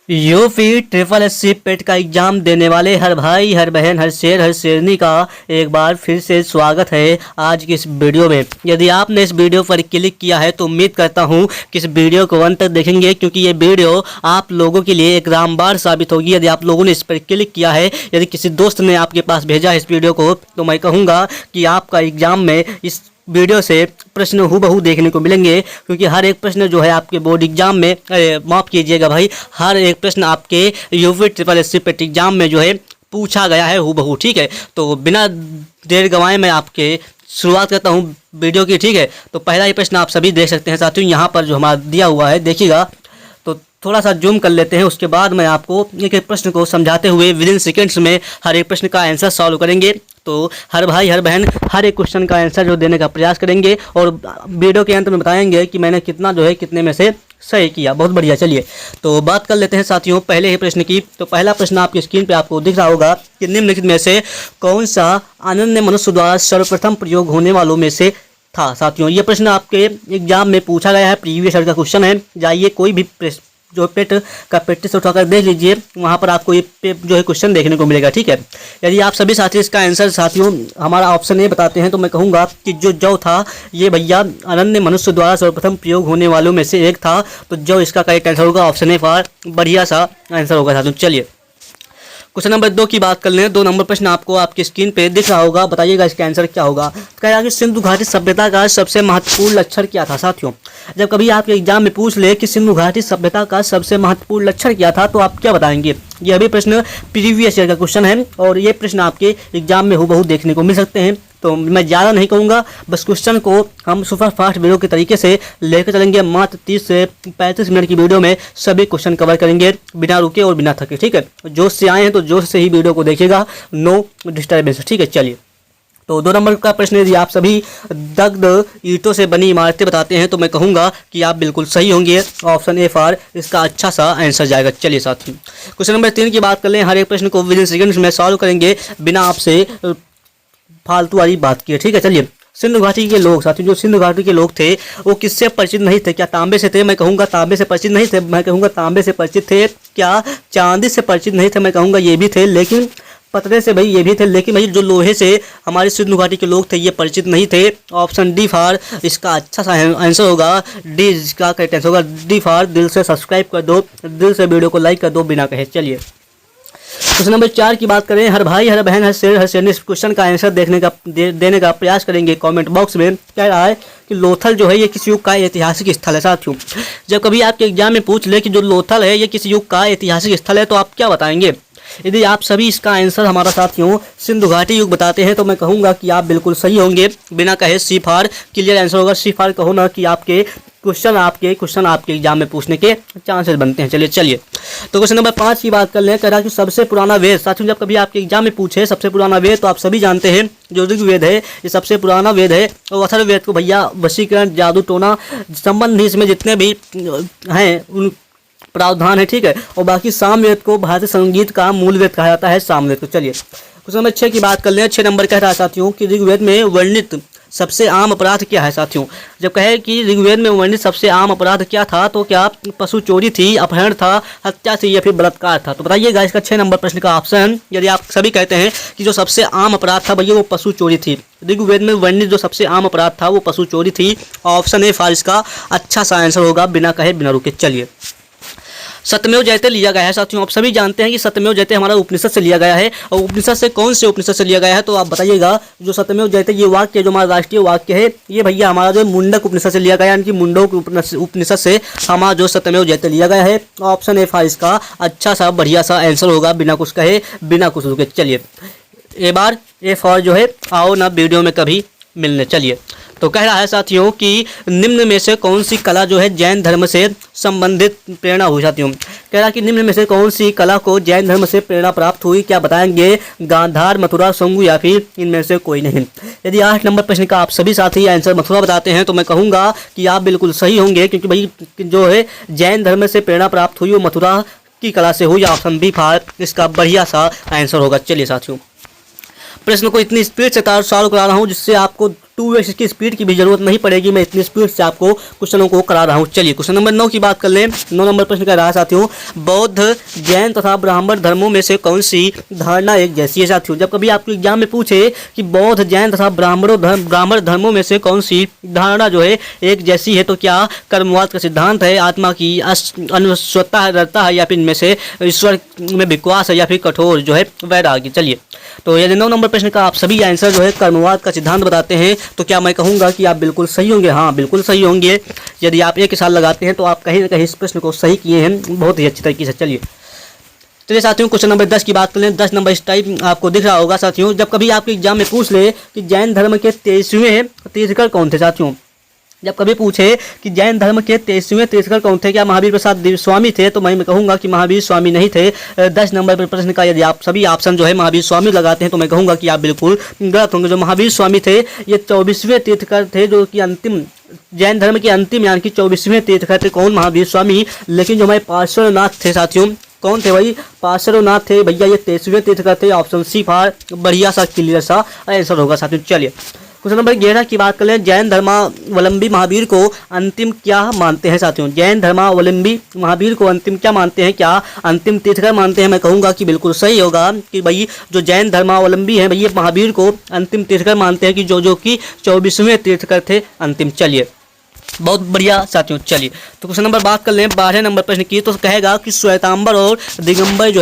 UP triple SC पेट का exam देने वाले हर भाई हर बहन हर शेर हर शेरनी का एक बार फिर से स्वागत है आज की इस वीडियो में। यदि आपने इस वीडियो पर क्लिक किया है तो उम्मीद करता हूं कि इस वीडियो को अंत तक देखेंगे, क्योंकि ये वीडियो आप लोगों के लिए एक रामबाण साबित होगी। यदि आप लोगों ने इस पर क्लिक किया है, यदि किसी दोस्त ने आपके पास भेजा है इस वीडियो को, तो मैं कहूँगा कि आपका एग्जाम में इस वीडियो से प्रश्न हूबहू देखने को मिलेंगे, क्योंकि हर एक प्रश्न जो है आपके बोर्ड एग्जाम में माफ़ कीजिएगा भाई, हर एक प्रश्न आपके यूपी ट्रिपल एससी पेट एग्जाम में जो है पूछा गया है हूबहू। ठीक है, तो बिना देर गंवाए मैं आपके शुरुआत करता हूँ वीडियो की। ठीक है, तो पहला ही प्रश्न आप सभी देख सकते हैं साथियों, यहाँ पर जो हमारा दिया हुआ है देखिएगा। तो थोड़ा सा जूम कर लेते हैं, उसके बाद मैं आपको एक एक प्रश्न को समझाते हुए विद इन सेकेंड्स में हर एक प्रश्न का आंसर सॉल्व करेंगे। तो हर भाई हर बहन हर एक क्वेश्चन का आंसर जो देने का प्रयास करेंगे और वीडियो के अंत में बताएंगे कि मैंने कितना जो है कितने में से सही किया। बहुत बढ़िया, चलिए तो बात कर लेते हैं साथियों पहले ही प्रश्न की। तो पहला प्रश्न आपकी स्क्रीन पे आपको दिख रहा होगा कि निम्नलिखित में से कौन सा अनन्य मनुष्य द्वारा सर्वप्रथम प्रयोग होने वालों में से था। साथियों ये प्रश्न आपके एग्जाम में पूछा गया है, प्रीवियस ईयर का क्वेश्चन है। जाइए कोई भी जो पेट का पेटी से उठाकर देख लीजिए, वहाँ पर आपको ये जो है क्वेश्चन देखने को मिलेगा। ठीक है, यदि आप सभी साथी इसका आंसर साथियों हमारा ऑप्शन ए बताते हैं तो मैं कहूँगा कि जो जौ था ये भैया अनन्य मनुष्य द्वारा सर्वप्रथम प्रयोग होने वालों में से एक था। तो जौ इसका करेक्ट आंसर होगा, ऑप्शन ए फॉर बढ़िया सा आंसर होगा साथियों। चलिए क्वेश्चन नंबर 2 की बात कर लें। 2 नंबर प्रश्न आपको आपकी स्क्रीन पे दिख रहा होगा, बताइएगा इसका आंसर क्या होगा। कह रहा कि सिंधु घाटी सभ्यता का सबसे महत्वपूर्ण लक्षण क्या था। साथियों जब कभी आपके एग्जाम में पूछ ले कि सिंधु घाटी सभ्यता का सबसे महत्वपूर्ण लक्षण क्या था, तो आप क्या बताएंगे। यह भी प्रश्न प्रीवियस ईयर का क्वेश्चन है और ये प्रश्न आपके एग्जाम में हूबहू देखने को मिल सकते हैं। तो मैं ज़्यादा नहीं कहूँगा, बस क्वेश्चन को हम सुपर फास्ट वीडियो के तरीके से लेकर चलेंगे। मात्र 30 से 35 मिनट की वीडियो में सभी क्वेश्चन कवर करेंगे बिना रुके और बिना थके। ठीक है, जोश से आए हैं तो जोश से ही वीडियो को देखिएगा, नो डिस्टर्बेंस। ठीक है, चलिए तो 2 नंबर का प्रश्न, यदि आप सभी दग्ध ईंटों से बनी इमारतें बताते हैं तो मैं कहूँगा कि आप बिल्कुल सही होंगे, ऑप्शन ए फॉर इसका अच्छा सा आंसर जाएगा। चलिए साथियों क्वेश्चन नंबर 3 की बात कर लें। हर एक प्रश्न को विद इन सेकंड्स में सॉल्व करेंगे बिना आपसे फालतू वाली बात की है। ठीक है, चलिए सिंधु घाटी के लोग साथियों, जो सिंधु घाटी के लोग थे वो किससे परिचित नहीं थे। क्या तांबे से थे? मैं कहूँगा तांबे से परिचित नहीं थे, मैं कहूँगा तांबे से परिचित थे। क्या चांदी से परिचित नहीं थे? मैं कहूँगा ये भी थे, लेकिन पतरे से भाई ये भी थे, लेकिन भाई जो लोहे से हमारे सिंधु घाटी के लोग थे ये परिचित नहीं थे। ऑप्शन डी फॉर इसका अच्छा सा आंसर होगा, डी इसका करेक्ट आंसर होगा। डी फॉर दिल से सब्सक्राइब कर दो, दिल से वीडियो को लाइक कर दो बिना कहे। चलिए क्वेश्चन नंबर 4 की बात करें। हर भाई हर बहन हर शेरनी इस क्वेश्चन का आंसर देने का प्रयास करेंगे कमेंट बॉक्स में। कह रहा है कि लोथल जो है ये किस युग का ऐतिहासिक स्थल है। साथियों जब कभी आपके एग्जाम में पूछ ले कि जो लोथल है ये किस युग का ऐतिहासिक स्थल है, तो आप क्या बताएंगे। यदि आप सभी इसका आंसर हमारा साथियों सिंधु घाटी युग बताते हैं तो मैं कहूँगा कि आप बिल्कुल सही होंगे, बिना कहे सी फॉर क्लियर आंसर होगा। सी फॉर कहो ना कि आपके क्वेश्चन आपके एग्जाम में पूछने के चांसेस बनते हैं। चलिए तो क्वेश्चन नंबर 5 की बात कर लें। कह रहा कि सबसे पुराना वेद। साथियों जब कभी आपके एग्जाम में पूछे सबसे पुराना वेद, तो आप सभी जानते हैं जो ऋग्वेद है ये सबसे पुराना वेद है। और अथर्ववेद को भैया वशीकरण जादू टोना संबंधी इसमें जितने भी हैं उन प्रावधान है। ठीक है, और बाकी सामवेद को भारतीय संगीत का मूल वेद कहा जाता है, सामवेद को। चलिए क्वेश्चन नंबर 6 की बात कर लें। 6 नंबर कह रहा है साथियों कि ऋग्वेद में वर्णित सबसे आम अपराध क्या है। साथियों जब कहे कि ऋग्वेद में वर्णित सबसे आम अपराध क्या था, तो क्या पशु चोरी थी, अपहरण था, हत्या थी या फिर बलात्कार था। तो बताइएगा इसका 6 नंबर प्रश्न का ऑप्शन। यदि आप सभी कहते हैं कि जो सबसे आम अपराध था भैया वो पशु चोरी थी, ऋग्वेद में वर्णित जो सबसे आम अपराध था वो पशु चोरी थी, ऑप्शन ए फॉर इसका अच्छा सा आंसर होगा, बिना कहे बिना रुके। चलिए सत्यमेव जयते लिया गया है। साथियों आप सभी जानते हैं कि सत्यमेव जयते हमारा उपनिषद से लिया गया है, और उपनिषद से कौन से उपनिषद से लिया गया है, तो आप बताइएगा। जो सत्यमेव जयते ये वाक्य जो हमारा राष्ट्रीय वाक्य है ये भैया हमारा जो मुंडक उपनिषद से लिया गया है, यानी कि मुंडक उपनिषद से हमारा जो सत्यमेव जयते लिया गया है, ऑप्शन ए फॉर इसका अच्छा सा बढ़िया सा आंसर होगा, बिना कुछ कहे बिना कुछ रुके। चलिए एक बार ए फॉर जो है आओ ना वीडियो में कभी मिलने। चलिए तो कह रहा है साथियों कि निम्न में से कौन सी कला जो है जैन धर्म से संबंधित प्रेरणा हुई। साथियों कह रहा कि निम्न में से कौन सी कला को जैन धर्म से प्रेरणा प्राप्त हुई। क्या बताएंगे, गांधार, मथुरा, शंगु या फिर इनमें से कोई नहीं। यदि 8 नंबर प्रश्न का आप सभी साथी आंसर मथुरा बताते हैं तो मैं कहूँगा कि आप बिल्कुल सही होंगे, क्योंकि भाई जो है जैन धर्म से प्रेरणा प्राप्त हुई वो मथुरा की कला से हुई, ऑप्शन बी फॉर इसका बढ़िया सा आंसर होगा। चलिए साथियों प्रश्न को इतनी स्पीड से सॉल्व करा रहा हूँ जिससे आपको 2x की स्पीड की भी जरूरत नहीं पड़ेगी। मैं इतनी स्पीड से आपको क्वेश्चनों को करा रहा हूँ। चलिए क्वेश्चन नंबर 9 की बात कर लें। 9 नंबर प्रश्न कह रहा है साथियों, बौद्ध, जैन तथा ब्राह्मण धर्मों में से कौन सी धारणा एक जैसी है। साथियों जब कभी आपको एग्जाम में पूछे कि बौद्ध, जैन तथा ब्राह्मण धर्मों में से कौन सी धारणा जो है एक जैसी है, तो क्या कर्मवाद का सिद्धांत है, आत्मा की अनश्वरता है, या फिर इनमें से ईश्वर में विश्वास है, या फिर कठोर जो है वैराग्य। चलिए तो यदि 9 नंबर प्रश्न का आप सभी आंसर जो है कर्मवाद का सिद्धांत बताते हैं तो क्या मैं कहूँगा कि आप बिल्कुल सही होंगे। हाँ बिल्कुल सही होंगे। यदि आप एक साल लगाते हैं तो आप कहीं ना कहीं इस प्रश्न को सही किए हैं बहुत ही अच्छी तरीके से। चलिए साथियों क्वेश्चन नंबर 10 की बात करें। 10 नंबर इस टाइप आपको दिख रहा होगा साथियों। जब कभी आपके एग्जाम में पूछ ले कि जैन धर्म के 23वें तीर्थंकर कौन थे। साथियों जब कभी पूछे कि जैन धर्म के 23वें तीर्थंकर कौन थे, क्या महावीर प्रसाद स्वामी थे, तो मैं कहूँगा कि महावीर स्वामी नहीं थे। 10 नंबर पर प्रश्न का यदि आप सभी ऑप्शन जो है महावीर स्वामी लगाते हैं तो मैं कहूँगा कि आप बिल्कुल गलत होंगे। जो महावीर स्वामी थे ये 24वें तीर्थंकर थे, जो कि अंतिम जैन धर्म के अंतिम यानी कि 24वें तीर्थंकर थे। कौन? महावीर स्वामी। लेकिन जो हमारे पार्श्वनाथ थे साथियों, कौन थे भाई? पार्श्वनाथ थे भैया, ये 23वें तीर्थंकर थे। ऑप्शन सी फार बढ़िया सा क्लियर सा आंसर होगा साथियों। चलिए क्वेश्चन नंबर 11 की बात कर लें। जैन धर्मावलंबी महावीर को अंतिम क्या मानते हैं। साथियों जैन धर्मावलंबी महावीर को अंतिम क्या मानते हैं, क्या अंतिम तीर्थंकर मानते हैं? मैं कहूँगा कि बिल्कुल सही होगा कि भाई जो जैन धर्मावलंबी हैं भैया महावीर को अंतिम तीर्थंकर मानते हैं, कि जो कि 24वें तीर्थंकर थे अंतिम। चलिए बहुत बढ़िया साथियों। चलिए तो क्वेश्चन नंबर बात कर लें 12 नंबर प्रश्न की। तो कहेगा कि श्वेतांबर और दिगंबर जो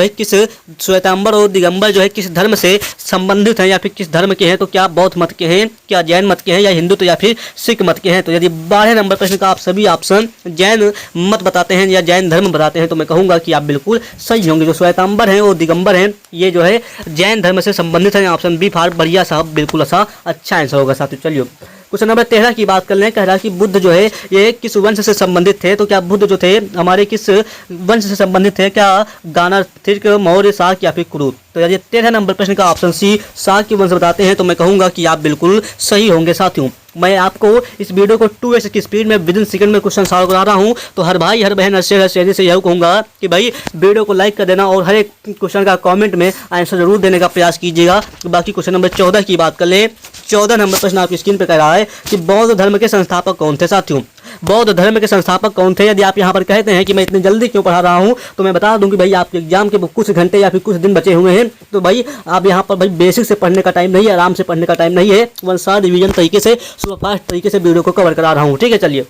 है किस धर्म से संबंधित हैं, या फिर किस धर्म के हैं? तो क्या बौद्ध मत के हैं, क्या जैन मत के हैं, या हिंदू या फिर सिख मत के हैं? तो यदि 12 नंबर प्रश्न का आप सभी ऑप्शन जैन मत बताते हैं या जैन धर्म बताते हैं तो मैं कहूँगा कि आप बिल्कुल सही होंगे। जो श्वेतांबर हैं और दिगंबर हैं ये जो है जैन धर्म से संबंधित हैं। ऑप्शन बी फार बढ़िया साहब बिल्कुल अच्छा आंसर होगा साथियों। चलिए क्वेश्चन नंबर 13 की बात कर लें। कह रहा कि बुद्ध जो है ये किस वंश से संबंधित थे। तो क्या बुद्ध जो थे हमारे किस वंश से संबंधित थे? क्या गाना, थिर्क, मौर्य, शाक या फिर कुरु? तो यदि 13 नंबर प्रश्न का ऑप्शन सी शाक के वंश बताते हैं तो मैं कहूँगा कि आप बिल्कुल सही होंगे साथियों। मैं आपको इस वीडियो को 2x की स्पीड में विदिन सेकंड में क्वेश्चन सॉल्व करा रहा हूँ। तो हर भाई, हर बहन, हर शेयर से यही कहूँगा कि भाई वीडियो को लाइक कर देना और हर एक क्वेश्चन का कमेंट में आंसर जरूर देने का प्रयास कीजिएगा। बाकी क्वेश्चन नंबर 14 की बात कर लें। 14 नंबर प्रश्न आपकी स्क्रीन पर कह रहा है कि बौद्ध धर्म के संस्थापक कौन थे। साथियों बौद्ध धर्म के संस्थापक कौन थे? यदि आप यहाँ पर कहते हैं कि मैं इतनी जल्दी क्यों पढ़ा रहा हूँ तो मैं बता दूं कि भाई आपके एग्जाम के कुछ घंटे या फिर कुछ दिन बचे हुए हैं। तो भाई आप यहाँ पर भाई बेसिक से पढ़ने का टाइम नहीं है, आराम से पढ़ने का टाइम नहीं है। वन शॉट रिवीजन तरीके से सुपरफास्ट तरीके से वीडियो को कवर करा रहा हूँ। ठीक है चलिए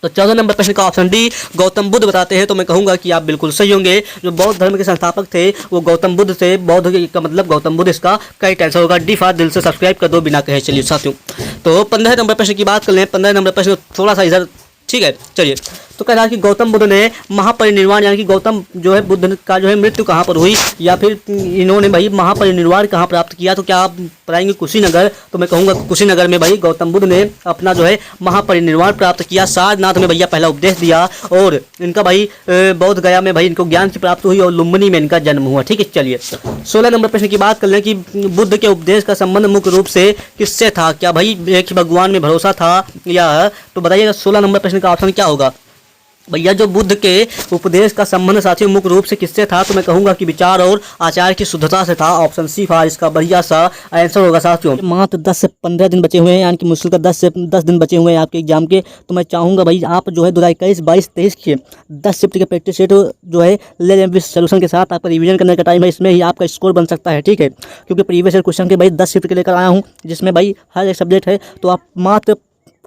तो 14 नंबर प्रश्न का ऑप्शन डी गौतम बुद्ध बताते हैं तो मैं कहूँगा कि आप बिल्कुल सही होंगे। जो बौद्ध धर्म के संस्थापक थे वो गौतम बुद्ध थे। बौद्ध का मतलब गौतम बुद्ध, इसका कई आंसर होगा। डी फार दिल से सब्सक्राइब कर दो बिना कहे। चलिए साथियों तो 15 नंबर प्रश्न की बात कर लें। 15 नंबर प्रश्न थोड़ा सा इधर, ठीक है चलिए। तो कह रहा कि गौतम बुद्ध ने महापरिनिर्वाण यानी कि गौतम जो है बुद्ध का जो है मृत्यु कहाँ पर हुई, या फिर इन्होंने भाई महापरिनिर्वाण कहाँ प्राप्त किया? तो क्या आप बताएंगे कुशीनगर? तो मैं कहूँगा कुशीनगर में भाई गौतम बुद्ध ने अपना जो है महापरिनिर्वाण प्राप्त किया। सारनाथ में भैया पहला उपदेश दिया और इनका भाई बौद्ध गया में भाई इनको ज्ञान की प्राप्ति हुई और लुम्बिनी में इनका जन्म हुआ। ठीक है चलिए 16 नंबर प्रश्न की बात कर लें कि बुद्ध के उपदेश का संबंध मुख्य रूप से किससे था? क्या भाई एक भगवान में भरोसा था या? तो बताइएगा 16 नंबर प्रश्न का ऑप्शन क्या होगा भैया? जो बुद्ध के उपदेश का संबंध साथियों मुख्य रूप से किससे था? तो मैं कहूँगा कि विचार और आचार की शुद्धता से था। ऑप्शन सी फार इसका बढ़िया सा आंसर होगा साथियों। मात्र 10 से 15 दिन बचे हुए हैं, यानी कि मुश्किल का 10 से 10 दिन बचे हुए हैं आपके एग्जाम के। तो मैं चाहूँगा भाई आप जो है 2021, 22, 23 के 10 शिफ्ट के प्रैक्टिस सेट जो है ले लें विद सोल्यूशन के साथ। आपका रिवीजन करने का टाइम है, इसमें ही आपका स्कोर बन सकता है। ठीक है क्योंकि प्रीवियस ईयर क्वेश्चन के भाई 10 शिफ्ट के लेकर आया हूँ जिसमें भाई हर एक सब्जेक्ट है। तो आप मात्र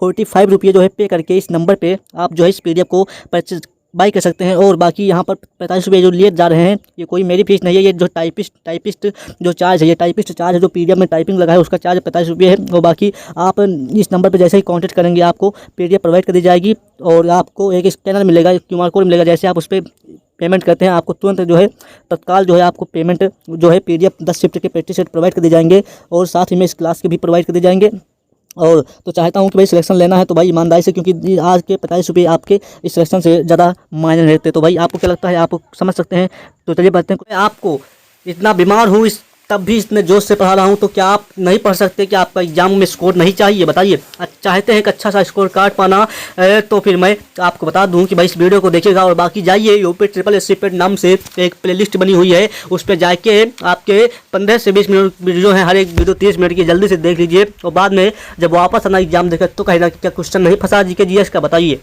45 रुपये जो है पे करके इस नंबर पे आप जो है इस PDF को परचेज बाई कर सकते हैं। और बाकी यहाँ पर 45 रुपये जो लिए जा रहे हैं ये कोई मेरी फीस नहीं है। ये जो टाइपिस्ट जो चार्ज है, ये टाइपिस्ट चार्ज है जो PDF में टाइपिंग लगा है उसका चार्ज 45 रुपये है। और बाकी आप इस नंबर पर जैसे ही कॉन्टेक्ट करेंगे आपको PDF प्रोवाइड कर दी जाएगी और आपको एक स्कैनर मिलेगा, QR कोड मिलेगा। जैसे आप उस पर पेमेंट करते हैं आपको तुरंत जो है तत्काल जो है आपको पेमेंट जो है PDF 10 शिफ्ट के प्रैक्टिस सेट प्रोवाइड कर दी जाएंगे और साथ ही में इस क्लास के भी प्रोवाइड कर दी जाएंगे। और तो चाहता हूँ कि भाई सिलेक्शन लेना है तो भाई ईमानदारी से, क्योंकि आज के 45 रुपये आपके इस सिलेक्शन से ज़्यादा मायने रहते। तो भाई आपको क्या लगता है, आप समझ सकते हैं। तो चलिए बढ़ते हैं। आपको इतना बीमार हूँ इस तब भी इतने जोश से पढ़ा रहा हूँ, तो क्या आप नहीं पढ़ सकते? कि आपका एग्जाम में स्कोर नहीं चाहिए? बताइए। चाहते हैं कि अच्छा सा स्कोर कार्ड पाना, तो फिर मैं आपको बता दूं कि भाई इस वीडियो को देखिएगा। और बाकी जाइए, यूपी ट्रिपल एस पेट नाम से एक प्लेलिस्ट बनी हुई है, उस पर जाके आपके 15 से 20 मिनट वीडियो है, हर एक वीडियो 30 मिनट की, जल्दी से देख लीजिए। और बाद में जब वापस आना एग्जाम देखें तो कहेगा क्या क्वेश्चन नहीं फंसा जी के जीएस का? बताइए।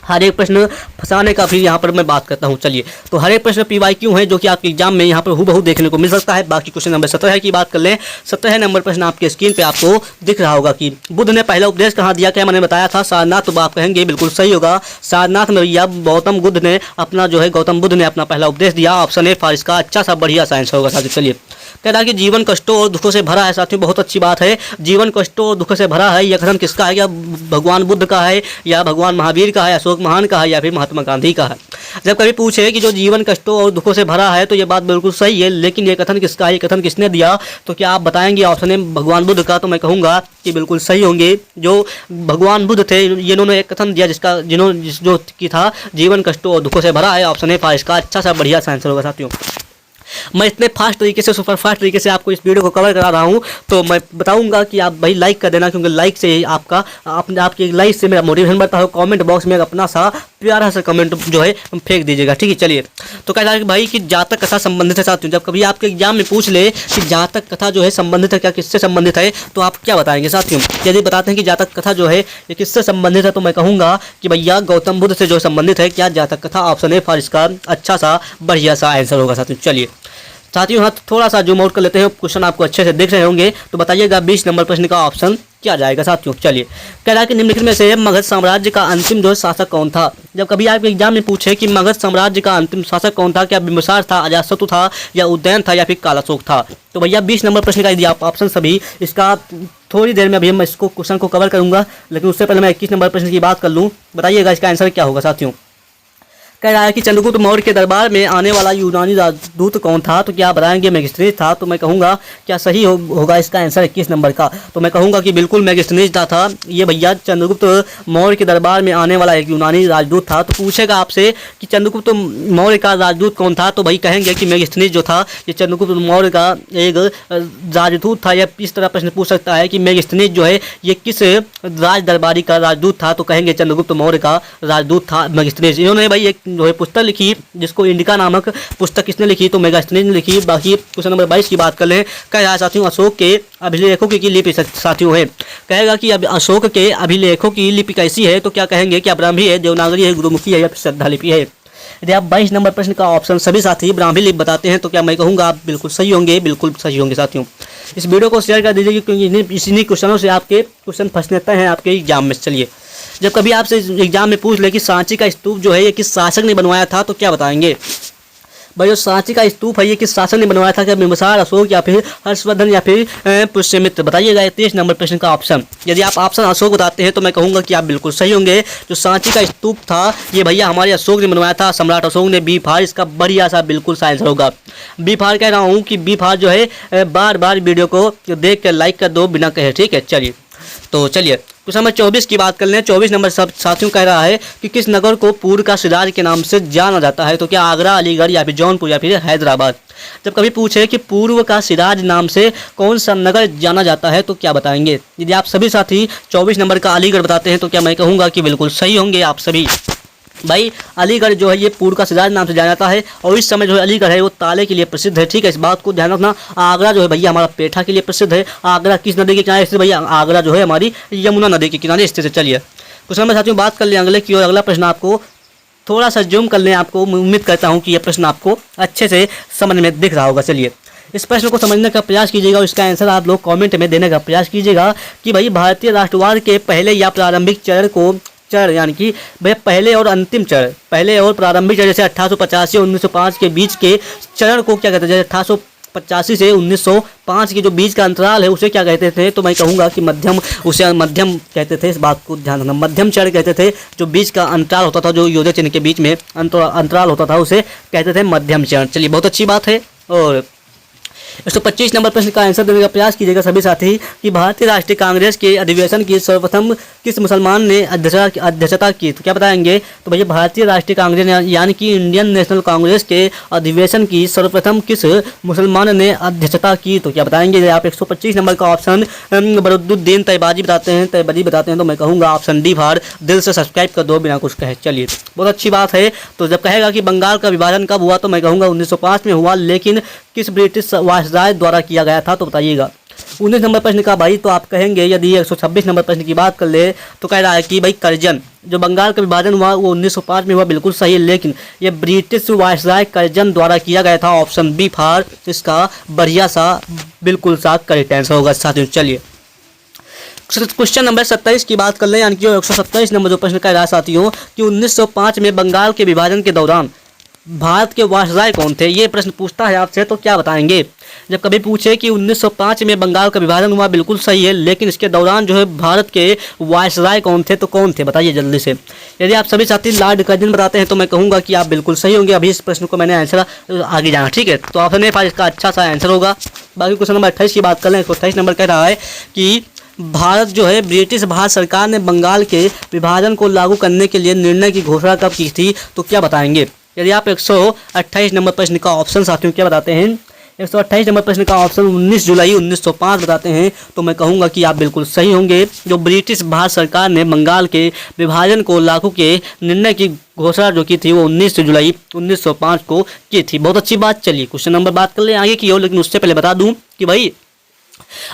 हर एक प्रश्न फंसाने का फिर यहाँ पर मैं बात करता हूँ। चलिए, तो हर एक प्रश्न PYQ है जो कि आपके एग्जाम में यहाँ पर हूबहू देखने को मिल सकता है। बाकी क्वेश्चन नंबर 17 की बात कर लें। 17 नंबर प्रश्न आपके स्क्रीन पे आपको दिख रहा होगा कि बुद्ध ने पहला उपदेश कहाँ दिया? क्या मैंने बताया था? सारनाथ। तो आप कहेंगे बिल्कुल सही होगा, सारनाथ में भैया गौतम बुद्ध ने अपना पहला उपदेश दिया। ऑप्शन ए फॉर इसका अच्छा सा बढ़िया साइंस होगा साथियों। चलिए, कह रहा है कि जीवन कष्टों और दुखों से भरा है। साथियों बहुत अच्छी बात है, जीवन कष्टों और दुखों से भरा है। यह कथन किसका है? या भगवान बुद्ध का है, या भगवान महावीर का है, अशोक महान का है, या फिर महात्मा गांधी का है? जब कभी पूछे कि जो जीवन कष्टों और दुखों से भरा है, तो ये बात बिल्कुल सही है, लेकिन ये कथन किसका है, ये कथन किसने दिया? तो क्या आप बताएंगे ऑप्शन ए भगवान बुद्ध का? तो मैं कहूँगा कि बिल्कुल सही होंगे। जो भगवान बुद्ध थे, इन्होंने एक कथन दिया जो कि था जीवन कष्टों और दुखों से भरा है। ऑप्शन ए इसका अच्छा सा बढ़िया आंसर होगा साथियों। मैं इतने फास्ट तरीके से, सुपर फास्ट तरीके से आपको इस वीडियो को कवर करा रहा हूँ, तो मैं बताऊंगा कि आप भाई लाइक कर देना, क्योंकि लाइक से ही आपकी लाइक से मेरा मोटिवेशन बढ़ता है। कमेंट बॉक्स में अपना सा प्यारा सा कमेंट जो है फेंक दीजिएगा, ठीक है। चलिए, तो कहता है कि भाई कि जातक कथा संबंधित है साथियों। जब कभी आपके एग्जाम में पूछ ले कि जातक कथा जो है संबंधित है, क्या किससे संबंधित है, तो आप क्या बताएंगे साथियों? यदि बताते हैं कि जातक कथा जो है ये किससे संबंधित है, तो मैं कहूँगा कि भैया गौतम बुद्ध से जो संबंधित है। क्या जातक कथा? ऑप्शन ए फॉर इसका अच्छा सा बढ़िया सा आंसर होगा साथियों। चलिए साथियों, हाँ थोड़ा सा जूम आउट कर लेते हैं, क्वेश्चन आपको अच्छे से देख रहे होंगे, तो बताइएगा 20 नंबर प्रश्न का ऑप्शन क्या जाएगा साथियों। चलिए, कह रहा है कि निम्नलिखित में से मगध साम्राज्य का अंतिम जो शासक कौन था? जब कभी आपके एग्जाम में पूछे कि मगध साम्राज्य का अंतिम शासक कौन था, क्या बिंबिसार था, अजातशत्रु था, या उदयन था, या फिर कालाशोक था? तो भैया 20 नंबर प्रश्न का यदि आप ऑप्शन सभी इसका थोड़ी देर में अभी मैं इसको क्वेश्चन को कवर करूंगा, लेकिन उससे पहले मैं 21 नंबर प्रश्न की बात कर लूँ। बताइएगा इसका आंसर क्या होगा साथियों। कह रहा है कि चंद्रगुप्त मौर्य के दरबार में आने वाला यूनानी राजदूत कौन था? तो क्या बताएंगे मेगिस्थिनीज था? तो मैं कहूँगा क्या सही होगा इसका आंसर 21 नंबर का? तो मैं कहूँगा कि बिल्कुल मेगिस्थिनीज था। ये भैया चंद्रगुप्त मौर्य के दरबार में आने वाला एक यूनानी राजदूत था। तो पूछेगा आपसे कि चंद्रगुप्त मौर्य का राजदूत कौन था, तो भाई कहेंगे कि मेगिस्थिनीज जो था ये चंद्रगुप्त मौर्य का एक राजदूत था। या इस तरह प्रश्न पूछ सकता है कि मेगिस्थिनीज जो है ये किस राज दरबारी का राजदूत था, तो कहेंगे चंद्रगुप्त मौर्य का राजदूत था मेगिस्थिनीज। इन्होंने भाई एक जो है पुस्तक लिखी, जिसको इंडिका नामक पुस्तक किसने लिखी? तो मेगास्थनीज ने लिखी। बाकी क्वेश्चन नंबर 22 की बात कर लें। कह रहा है साथियों अशोक के अभिलेखों की लिपि साथियों है। कहेगा कि अब अशोक के अभिलेखों की लिपि कैसी है? तो क्या कहेंगे कि ब्राह्मी है, देवनागरी है, गुरुमुखी है, या फिर श्रद्धा लिपि है? यदि आप 22 नंबर प्रश्न का ऑप्शन सभी साथी ब्राह्मी लिपि बताते हैं, तो क्या मैं कहूँगा आप बिल्कुल सही होंगे, बिल्कुल सही होंगे साथियों। इस वीडियो को शेयर कर दीजिए, क्योंकि इन्हीं क्वेश्चनों से आपके क्वेश्चन फंसने हैं आपके एग्जाम में। चलिए, जब कभी आपसे एग्जाम में पूछ ले कि सांची का स्तूप जो है ये किस शासक ने बनवाया था, तो क्या बताएंगे? भाई जो सांची का स्तूप है ये किस शासक ने बनवाया था? क्या बिंबिसार, अशोक, या फिर हर्षवर्धन, या फिर पुष्यमित्र? बताइएगा 23 नंबर प्रश्न का ऑप्शन। यदि आप ऑप्शन अशोक बताते हैं तो मैं कहूँगा कि आप बिल्कुल सही होंगे। जो सांची का स्तूप था ये भैया हमारे अशोक ने बनवाया था, सम्राट अशोक ने। बी फार इसका बढ़िया सा बिल्कुल सा आंसर होगा। बी फार कह रहा हूँ कि बी फार जो है बार बार वीडियो को देख कर लाइक कर दो बिना कहे, ठीक है। चलिए, तो चलिए क्वेश्चन नंबर 24 की बात कर लें। 24 नंबर सब साथियों कह रहा है कि किस नगर को पूर्व का सिराज के नाम से जाना जाता है? तो क्या आगरा, अलीगढ़, या फिर जौनपुर, या फिर हैदराबाद? जब कभी पूछे कि पूर्व का सिराज नाम से कौन सा नगर जाना जाता है, तो क्या बताएंगे? यदि आप सभी साथी 24 नंबर का अलीगढ़ बताते हैं, तो क्या मैं कहूँगा कि बिल्कुल सही होंगे आप सभी। भाई अलीगढ़ जो है ये पूर्व का सिराज नाम से जाना जाता है, और इस समय जो है अलीगढ़ है वो ताले के लिए प्रसिद्ध है, ठीक है। इस बात को ध्यान रखना। आगरा जो है भैया हमारा पेठा के लिए प्रसिद्ध है। आगरा किस नदी के किनारे स्थित? भैया आगरा जो है हमारी यमुना नदी के किनारे स्थित है। चलिए कुछ नंबर साथियों बात कर लें अगले की, और अगला प्रश्न आपको थोड़ा सा जूम कर लें। आपको उम्मीद करता हूँ कि यह प्रश्न आपको अच्छे से समझ में दिख रहा होगा। चलिए इस प्रश्न को समझने का प्रयास कीजिएगा, और इसका आंसर आप लोग कमेंट में देने का प्रयास कीजिएगा कि भाई भारतीय राष्ट्रवाद के पहले या प्रारंभिक चरण यानी कि भैया पहले और अंतिम चरण, पहले और प्रारंभिक चरण जैसे 1885 और 1905 के बीच के चरण को क्या कहते हैं? जैसे 1885 से 1905 के जो बीच का अंतराल है उसे क्या कहते थे? तो मैं कहूँगा कि मध्यम, उसे मध्यम कहते थे। इस बात को ध्यान रखना, मध्यम चरण कहते थे। जो बीच का अंतराल होता था, जो योजक चिन्ह के बीच में अंतराल होता था, उसे कहते थे मध्यम चरण। चलिए बहुत अच्छी बात है। और 125 नंबर प्रश्न का आंसर देने का प्रयास कीजिएगा सभी साथी कि भारतीय राष्ट्रीय कांग्रेस के अधिवेशन की सर्वप्रथम किस मुसलमान ने अध्यक्षता की। तो क्या बताएंगे, तो भैया भारतीय राष्ट्रीय कांग्रेस यानी कि इंडियन नेशनल कांग्रेस के अधिवेशन की सर्वप्रथम किस मुसलमान ने अध्यक्षता की। तो क्या बताएंगे आप 125 नंबर का ऑप्शन बरुद्दुद्दीन तैयबाजी बताते हैं। तो मैं कहूँगा ऑप्शन डी फार दिल से सब्सक्राइब कर दो बिना कुछ कहे। चलिए बहुत अच्छी बात है। तो जब कहेगा कि बंगाल का विभाजन कब हुआ, तो मैं कहूँगा 1905 में हुआ, लेकिन किस ब्रिटिश वायसराय द्वारा किया गया था, तो बताइएगा। 19 नंबर प्रश्न का भाई, तो आप कहेंगे यदि 126 नंबर प्रश्न की बात कर ले तो कह रहा है कि भाई करजन, जो बंगाल का विभाजन हुआ वो 1905 में हुआ, बिल्कुल सही है, लेकिन ये ब्रिटिश वायसराय करजन द्वारा किया गया था। ऑप्शन बी फार इसका बढ़िया सा बिल्कुल सा करेक्ट आंसर होगा साथियों। चलिए क्वेश्चन नंबर 27 की बात कर लें, यानी कि 127 नंबर जो प्रश्न कह रहा है साथियों कि 1905 में बंगाल के विभाजन के दौरान भारत के वायसराय कौन थे। ये प्रश्न पूछता है आपसे, तो क्या बताएंगे। जब कभी पूछे कि 1905 में बंगाल का विभाजन हुआ, बिल्कुल सही है, लेकिन इसके दौरान जो है भारत के वायसराय कौन थे, तो कौन थे बताइए जल्दी से। यदि आप सभी साथी लॉर्ड कर्जन बताते हैं तो मैं कहूँगा कि आप बिल्कुल सही होंगे। अभी इस प्रश्न को मैंने आंसर आगे जाना, ठीक है। तो ऑप्शन ए फार इसका अच्छा सा आंसर होगा। बाकी क्वेश्चन नंबर 28 की बात कर लें। 28 नंबर कह रहा है कि भारत जो है ब्रिटिश भारत सरकार ने बंगाल के विभाजन को लागू करने के लिए निर्णय की घोषणा कब की थी, तो क्या बताएंगे। यदि आप 128 नंबर प्रश्न का ऑप्शन साथियों क्या बताते हैं, 128 नंबर प्रश्न का ऑप्शन 19 जुलाई 1905 बताते हैं, तो मैं कहूँगा कि आप बिल्कुल सही होंगे। जो ब्रिटिश भारत सरकार ने बंगाल के विभाजन को लागू के निर्णय की घोषणा जो की थी वो 19 जुलाई 1905 को की थी। बहुत अच्छी बात। चलिए क्वेश्चन नंबर बात कर लें आगे की ओर, लेकिन उससे पहले बता दूं कि भाई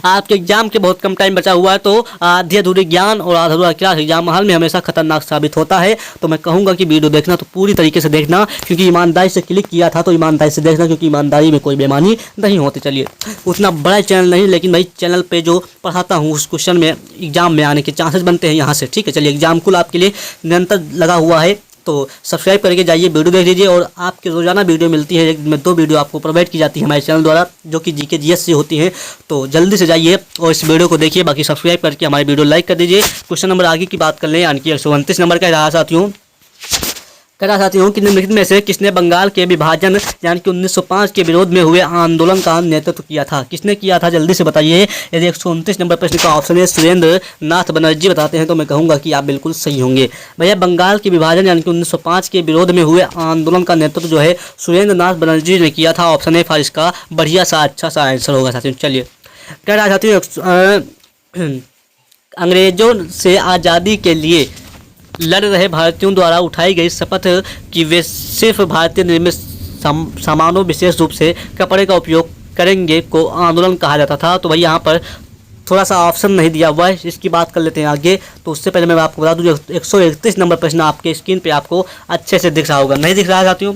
आपके एग्जाम के बहुत कम टाइम बचा हुआ है, तो आधी अधूरी ज्ञान और आधा अधूरा क्लास एग्जाम हाल में हमेशा खतरनाक साबित होता है। तो मैं कहूँगा कि वीडियो देखना तो पूरी तरीके से देखना, क्योंकि ईमानदारी से क्लिक किया था तो ईमानदारी से देखना, क्योंकि ईमानदारी में कोई बेईमानी नहीं होती। चलिए उतना बड़ा चैनल नहीं, लेकिन भाई चैनल पे जो पढ़ाता हूँ उस क्वेश्चन में एग्जाम में आने के चांसेस बनते हैं यहाँ से, ठीक है। चलिए एग्जाम कुल आपके लिए निरंतर लगा हुआ है, तो सब्सक्राइब करके जाइए, वीडियो देख लीजिए। और आपकी रोजाना वीडियो मिलती है, एक में 2 वीडियो आपको प्रोवाइड की जाती है हमारे चैनल द्वारा, जो कि जीके जीएस से होती है। तो जल्दी से जाइए और इस वीडियो को देखिए, बाकी सब्सक्राइब करके हमारी वीडियो लाइक कर दीजिए। क्वेश्चन नंबर आगे की बात कर लें, यानी कि 129 नंबर का रहा साथियों कि निम्नलिखित में से किसने बंगाल के विभाजन यानी कि 1905 के विरोध में हुए आंदोलन का नेतृत्व किया था। किसने किया था जल्दी से बताइए। यदि 129 नंबर प्रश्न का ऑप्शन है सुरेंद्र नाथ बनर्जी बताते हैं, तो मैं कहूँगा कि आप बिल्कुल सही होंगे। भैया बंगाल के विभाजन यानी कि 1905 के विरोध में हुए आंदोलन का नेतृत्व जो है सुरेंद्र नाथ बनर्जी ने किया था। ऑप्शन ए फार इसका बढ़िया सा अच्छा सा आंसर होगा साथियों। चलिए कह रहा साथियों अंग्रेजों से आज़ादी के लिए लड़ रहे भारतीयों द्वारा उठाई गई शपथ कि वे सिर्फ भारतीय निर्मित सामानों विशेष रूप से कपड़े का उपयोग करेंगे को आंदोलन कहा जाता था। तो भाई यहाँ पर थोड़ा सा ऑप्शन नहीं दिया हुआ है, इसकी बात कर लेते हैं आगे। तो उससे पहले मैं आपको बता दूँ 131 नंबर प्रश्न आपके स्क्रीन पे आपको अच्छे से दिख रहा होगा, नहीं दिख रहा है साथियों।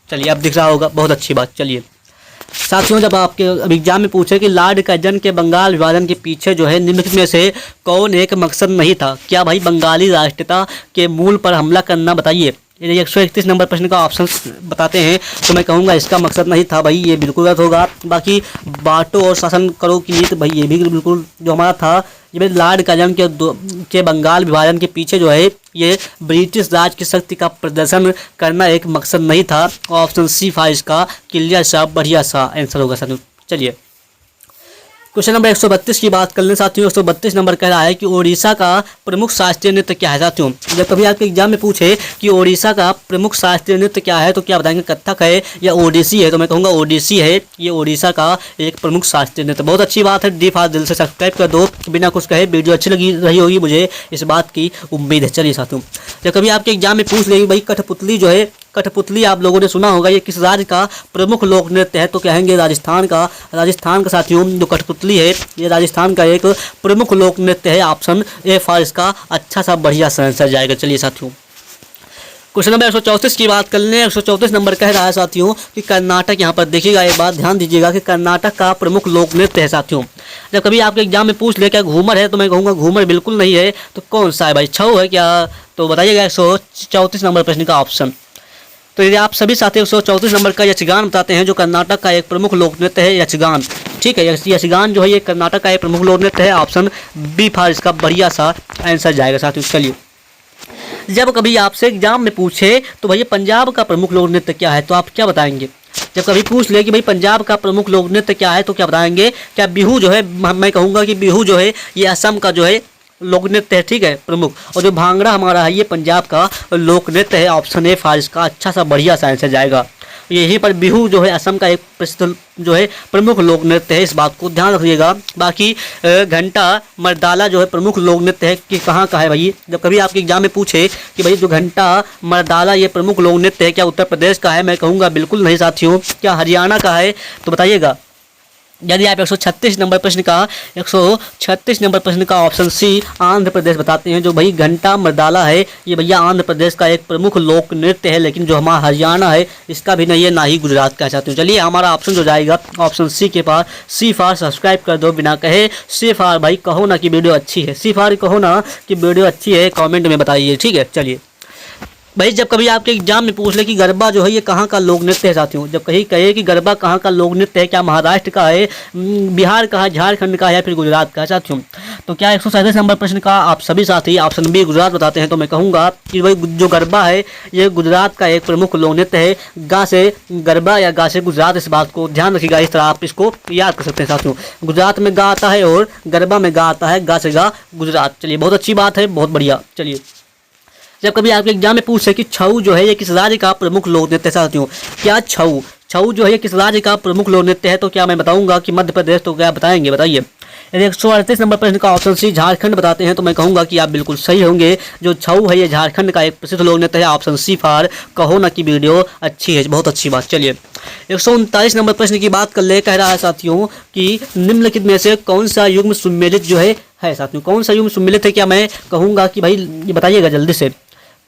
चलिए अब दिख रहा होगा, बहुत अच्छी बात। चलिए साथियों जब आपके एग्जाम में पूछे कि लॉर्ड कर्जन के बंगाल विभाजन के पीछे जो है निम्नलिखित में से कौन एक मकसद नहीं था, क्या भाई बंगाली राष्ट्रीयता के मूल पर हमला करना बताइए। यदि 131 नंबर प्रश्न का ऑप्शन बताते हैं तो मैं कहूँगा इसका मकसद नहीं था भाई, ये बिल्कुल गलत होगा। बाकी बांटो और शासन करो की नीति भाई ये भी बिल्कुल जो हमारा था, ये लॉर्ड कर्जन के बंगाल विभाजन के पीछे जो है ये ब्रिटिश राज की शक्ति का प्रदर्शन करना एक मकसद नहीं था। ऑप्शन सी फार इसका क्लियर सा बढ़िया सा आंसर होगा साथियों। चलिए क्वेश्चन नंबर 132 की बात कर लें साथियों। 132 नंबर कह रहा है कि ओडिशा का प्रमुख शास्त्रीय नृत्य क्या है साथियों। जब कभी आपके एग्जाम में पूछे कि ओडिशा का प्रमुख शास्त्रीय नृत्य क्या है तो क्या बताएंगे, कथक है या ओडिसी है। तो मैं कहूँगा ओडिसी है, ये ओडिशा का एक प्रमुख शास्त्रीय नृत्य। बहुत अच्छी बात है। डी फार दिल से सब्सक्राइब कर दो बिना कुछ कहे, वीडियो अच्छी लगी रही होगी, मुझे इस बात की उम्मीद है। चलिए साथियों जब कभी आपके एग्जाम में पूछ लेंगे भाई कठपुतली जो है, कठपुतली आप लोगों ने सुना होगा, ये किस राज्य का प्रमुख लोक नृत्य है, तो कहेंगे राजस्थान का। राजस्थान का साथियों जो कठपुतली है ये राजस्थान का एक प्रमुख लोक नृत्य है। ऑप्शन ए फार इसका अच्छा सा बढ़िया सा आंसर जाएगा। चलिए साथियों क्वेश्चन नंबर 134 की बात कर लें। 134 नंबर कह रहा है साथियों कि कर्नाटक, यहाँ पर देखिएगा एक बात ध्यान दीजिएगा कि कर्नाटक का प्रमुख लोक नृत्य है साथियों। जब कभी आपके एग्जाम में पूछ ले क्या घूमर है, तो मैं कहूँगा घूमर बिल्कुल नहीं है। तो कौन सा है भाई, छऊ है क्या, तो बताइएगा 134 नंबर प्रश्न का ऑप्शन। तो यदि आप सभी साथी 134 नंबर का यक्षगान बताते हैं, जो कर्नाटक का एक प्रमुख लोक नृत्य है यक्षगान, ठीक है। यक्षगान जो है ये कर्नाटक का एक प्रमुख लोक नृत्य है। ऑप्शन बी फार इसका बढ़िया सा आंसर जाएगा साथियों। चलिए जब कभी आपसे एग्जाम में पूछे तो भैया पंजाब का प्रमुख लोक नृत्य क्या है, तो आप क्या बताएंगे। जब कभी पूछ ले कि भाई पंजाब का प्रमुख लोक नृत्य क्या है तो क्या बताएंगे, क्या बिहू जो है, मैं कहूँगा कि बिहू जो है ये असम का जो है लोक नृत्य है, ठीक है, प्रमुख। और जो भांगड़ा हमारा है ये पंजाब का लोक नृत्य है। ऑप्शन ए फारिस का अच्छा सा बढ़िया सा आंसर जाएगा। यहीं पर बिहू जो है असम का एक प्रसिद्ध जो है प्रमुख लोक नृत्य है, इस बात को ध्यान रखिएगा। बाकी घंटा मर्दाला जो है प्रमुख लोक नृत्य है कि कहाँ का है भाई, जब कभी आपके एग्जाम में पूछे कि भाई जो घंटा मर्दाला ये प्रमुख लोक नृत्य है क्या उत्तर प्रदेश का है, मैं कहूँगा बिल्कुल नहीं साथियों। क्या हरियाणा का है तो बताइएगा। यदि आप 136 नंबर प्रश्न का ऑप्शन सी आंध्र प्रदेश बताते हैं, जो भाई घंटा मर्दाला है ये भैया आंध्र प्रदेश का एक प्रमुख लोक नृत्य है, लेकिन जो हमारा हरियाणा है इसका भी नहीं है, ना ही गुजरात का चाहते हो। चलिए हमारा ऑप्शन जो जाएगा ऑप्शन सी के पास। सी फार सब्सक्राइब कर दो बिना कहे। सी फार भाई कहो ना कि वीडियो अच्छी है, सी फार कहो ना कि वीडियो अच्छी है, कॉमेंट में बताइए, ठीक है। चलिए भाई जब कभी आपके एग्जाम में पूछ ले कि गरबा जो है ये कहाँ का लोक नृत्य है साथियों, जब कहीं कहे कि गरबा कहाँ का लोक नृत्य है, क्या महाराष्ट्र का है, बिहार का है, झारखंड का है या फिर गुजरात का है साथियों, तो क्या 137 नंबर प्रश्न का आप सभी साथी ऑप्शन बी गुजरात बताते हैं, तो मैं कहूँगा कि भाई जो गरबा है ये गुजरात का एक प्रमुख लोक नृत्य है। गा से गरबा या गा से गुजरात, इस बात को ध्यान रखिएगा, इस तरह आप इसको याद कर सकते हैं साथियों। गुजरात में गा आता है और गरबा में गा आता है, गा से गा गुजरात। चलिए बहुत अच्छी बात है, बहुत बढ़िया। चलिए जब कभी आपके एग्जाम में पूछे कि छऊ जो है ये किस राज्य का प्रमुख लोक नृत्य है साथियों, क्या छऊ जो है ये किस राज्य का प्रमुख लोक नृत्य है, तो क्या मैं बताऊंगा कि मध्य प्रदेश, तो क्या बताएंगे बताइए। 138 नंबर प्रश्न का ऑप्शन सी झारखंड बताते हैं, तो मैं कहूंगा कि आप बिल्कुल सही होंगे। जो छऊ है ये झारखंड का एक प्रसिद्ध लोक नृत्य है। ऑप्शन सी फार कहो ना कि वीडियो अच्छी है, बहुत अच्छी बात। चलिए 139 नंबर प्रश्न की बात कर ले, कह रहा है साथियों कि निम्नलिखित में से कौन सा युग्म सुमेलित जो है साथियों, कौन सा युग्म सुमेलित है, क्या मैं कहूँगा कि भाई ये बताइएगा जल्दी से।